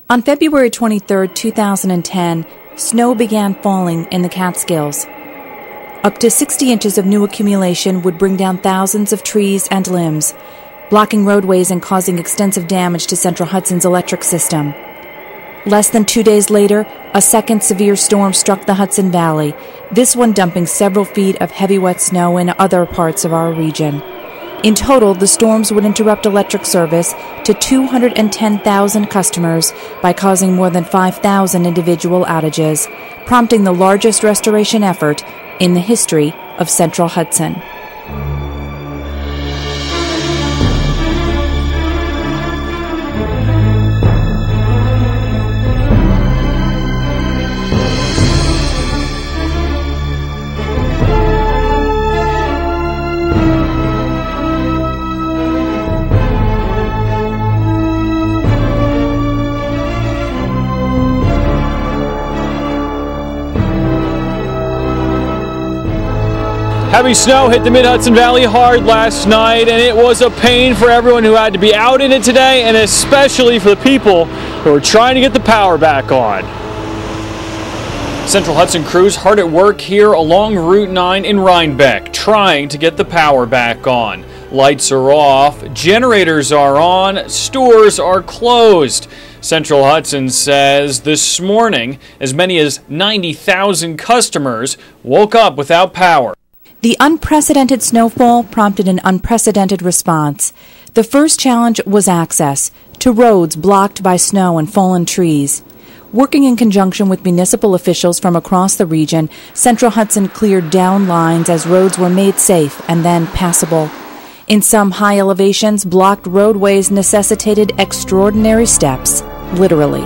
On February 23, 2010, snow began falling in the Catskills. Up to 60 inches of new accumulation would bring down thousands of trees and limbs, blocking roadways and causing extensive damage to Central Hudson's electric system. Less than 2 days later, a second severe storm struck the Hudson Valley, this one dumping several feet of heavy wet snow in other parts of our region. In total, the storms would interrupt electric service to 210,000 customers by causing more than 5,000 individual outages, prompting the largest restoration effort in the history of Central Hudson. Heavy snow hit the Mid-Hudson Valley hard last night, and it was a pain for everyone who had to be out in it today, and especially for the people who are trying to get the power back on. Central Hudson crews hard at work here along Route 9 in Rhinebeck, trying to get the power back on. Lights are off, generators are on, stores are closed. Central Hudson says this morning as many as 90,000 customers woke up without power. The unprecedented snowfall prompted an unprecedented response. The first challenge was access to roads blocked by snow and fallen trees. Working in conjunction with municipal officials from across the region, Central Hudson cleared down lines as roads were made safe and then passable. In some high elevations, blocked roadways necessitated extraordinary steps, literally.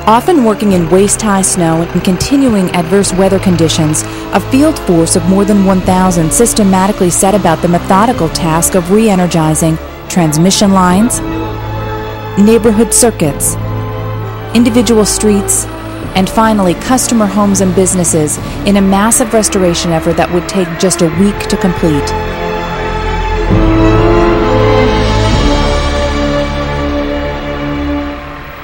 Often working in waist-high snow and continuing adverse weather conditions, a field force of more than 1,000 systematically set about the methodical task of re-energizing transmission lines, neighborhood circuits, individual streets, and finally customer homes and businesses in a massive restoration effort that would take just a week to complete.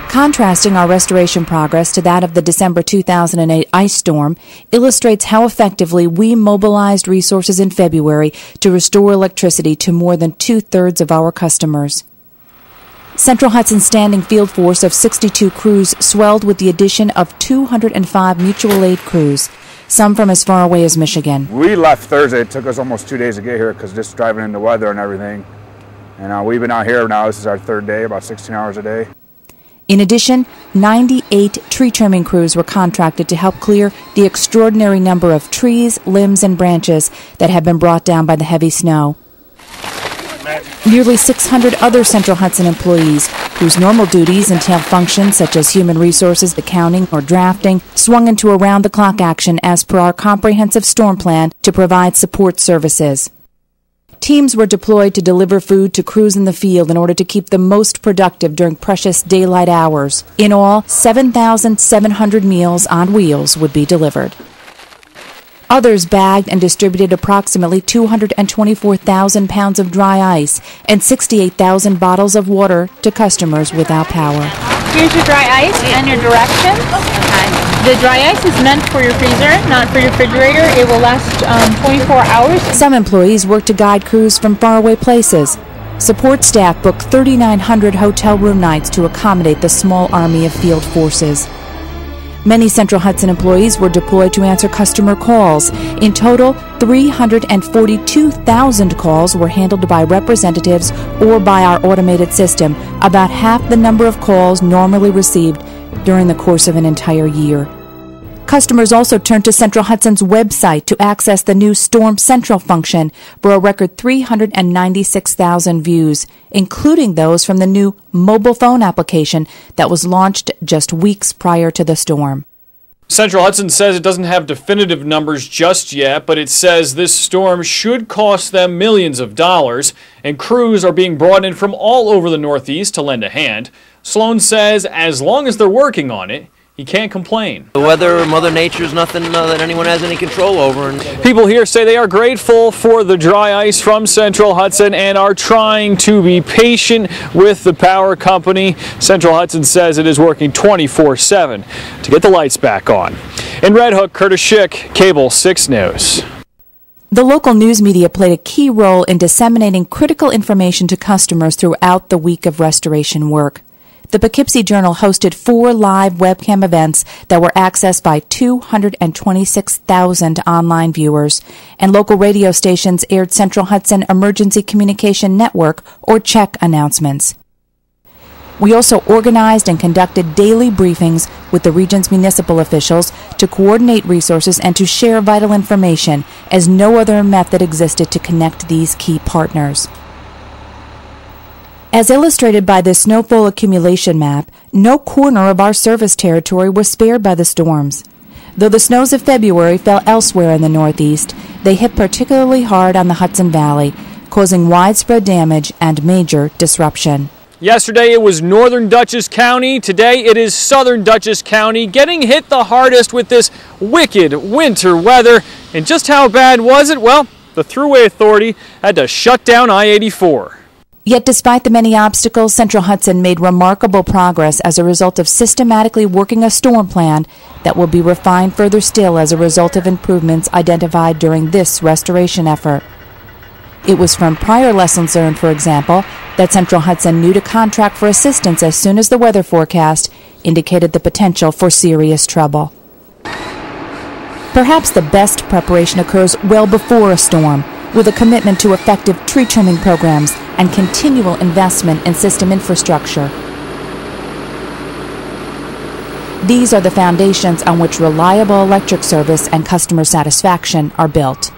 Contrasting our restoration progress to that of the December 2008 ice storm illustrates how effectively we mobilized resources in February to restore electricity to more than two-thirds of our customers. Central Hudson's standing field force of 62 crews swelled with the addition of 205 mutual aid crews, some from as far away as Michigan. We left Thursday. It took us almost 2 days to get here because just driving in the weather and everything. And we've been out here now. This is our third day, about 16 hours a day. In addition, 98 tree trimming crews were contracted to help clear the extraordinary number of trees, limbs, and branches that had been brought down by the heavy snow. Nearly 600 other Central Hudson employees, whose normal duties entail functions such as human resources, accounting, or drafting, swung into around-the-clock action as per our comprehensive storm plan to provide support services. Teams were deployed to deliver food to crews in the field in order to keep them most productive during precious daylight hours. In all, 7,700 meals on wheels would be delivered. Others bagged and distributed approximately 224,000 pounds of dry ice and 68,000 bottles of water to customers without power. Here's your dry ice and your directions. Okay. The dry ice is meant for your freezer, not for your refrigerator. It will last 24 hours. Some employees work to guide crews from faraway places. Support staff booked 3,900 hotel room nights to accommodate the small army of field forces. Many Central Hudson employees were deployed to answer customer calls. In total, 342,000 calls were handled by representatives or by our automated system, about half the number of calls normally received during the course of an entire year. Customers also turned to Central Hudson's website to access the new Storm Central function for a record 396,000 views, including those from the new mobile phone application that was launched just weeks prior to the storm. Central Hudson says it doesn't have definitive numbers just yet, but it says this storm should cost them millions of dollars, and crews are being brought in from all over the Northeast to lend a hand. Sloan says as long as they're working on it, you can't complain. The weather, Mother Nature is nothing that anyone has any control over. People here say they are grateful for the dry ice from Central Hudson and are trying to be patient with the power company. Central Hudson says it is working 24/7 to get the lights back on. In Red Hook, Curtis Schick, Cable 6 News. The local news media played a key role in disseminating critical information to customers throughout the week of restoration work. The Poughkeepsie Journal hosted 4 live webcam events that were accessed by 226,000 online viewers, and local radio stations aired Central Hudson Emergency Communication Network, or CHEC, announcements. We also organized and conducted daily briefings with the region's municipal officials to coordinate resources and to share vital information, as no other method existed to connect these key partners. As illustrated by this snowfall accumulation map, no corner of our service territory was spared by the storms. Though the snows of February fell elsewhere in the Northeast, they hit particularly hard on the Hudson Valley, causing widespread damage and major disruption. Yesterday it was northern Dutchess County. Today it is southern Dutchess County getting hit the hardest with this wicked winter weather. And just how bad was it? Well, the Thruway Authority had to shut down I-84. Yet despite the many obstacles, Central Hudson made remarkable progress as a result of systematically working a storm plan that will be refined further still as a result of improvements identified during this restoration effort. It was from prior lessons learned, for example, that Central Hudson knew to contract for assistance as soon as the weather forecast indicated the potential for serious trouble. Perhaps the best preparation occurs well before a storm, with a commitment to effective tree trimming programs and continual investment in system infrastructure. These are the foundations on which reliable electric service and customer satisfaction are built.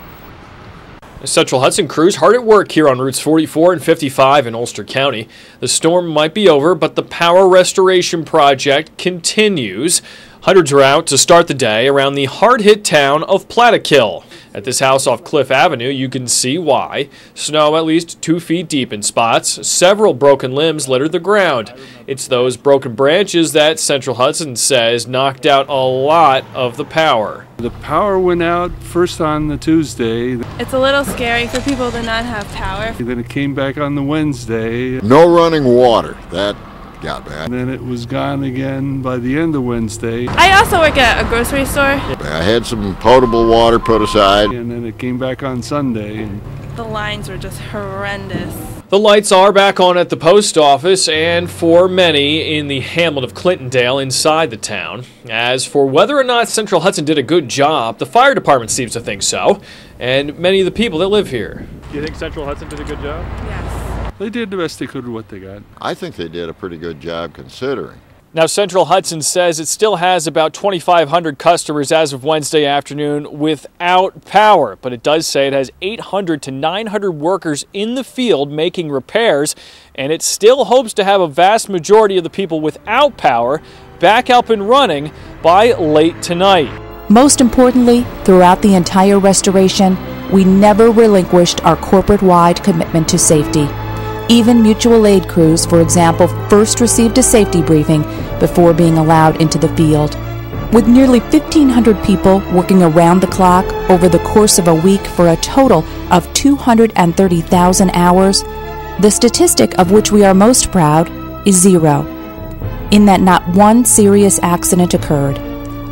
Central Hudson crews hard at work here on routes 44 and 55 in Ulster County. The storm might be over, but the power restoration project continues. Hundreds are out to start the day around the hard-hit town of Plattekill. At this house off Cliff Avenue, you can see why. Snow at least 2 feet deep in spots. Several broken limbs litter the ground. It's those broken branches that Central Hudson says knocked out a lot of the power. The power went out first on the Tuesday. It's a little scary for people to not have power. Then it came back on the Wednesday. No running water. That got bad. And then it was gone again by the end of Wednesday. I also work at a grocery store. I had some potable water put aside. And then it came back on Sunday. The lines were just horrendous. The lights are back on at the post office and for many in the hamlet of Clintondale inside the town. As for whether or not Central Hudson did a good job, the fire department seems to think so, and many of the people that live here. Do you think Central Hudson did a good job? Yes. They did the best they could with what they got. I think they did a pretty good job considering. Now, Central Hudson says it still has about 2,500 customers as of Wednesday afternoon without power, but it does say it has 800 to 900 workers in the field making repairs, and it still hopes to have a vast majority of the people without power back up and running by late tonight. Most importantly, throughout the entire restoration, we never relinquished our corporate-wide commitment to safety. Even mutual aid crews, for example, first received a safety briefing before being allowed into the field. With nearly 1,500 people working around the clock over the course of a week for a total of 230,000 hours, the statistic of which we are most proud is 0, in that not one serious accident occurred.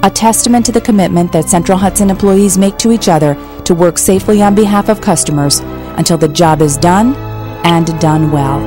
A testament to the commitment that Central Hudson employees make to each other to work safely on behalf of customers until the job is done and done well.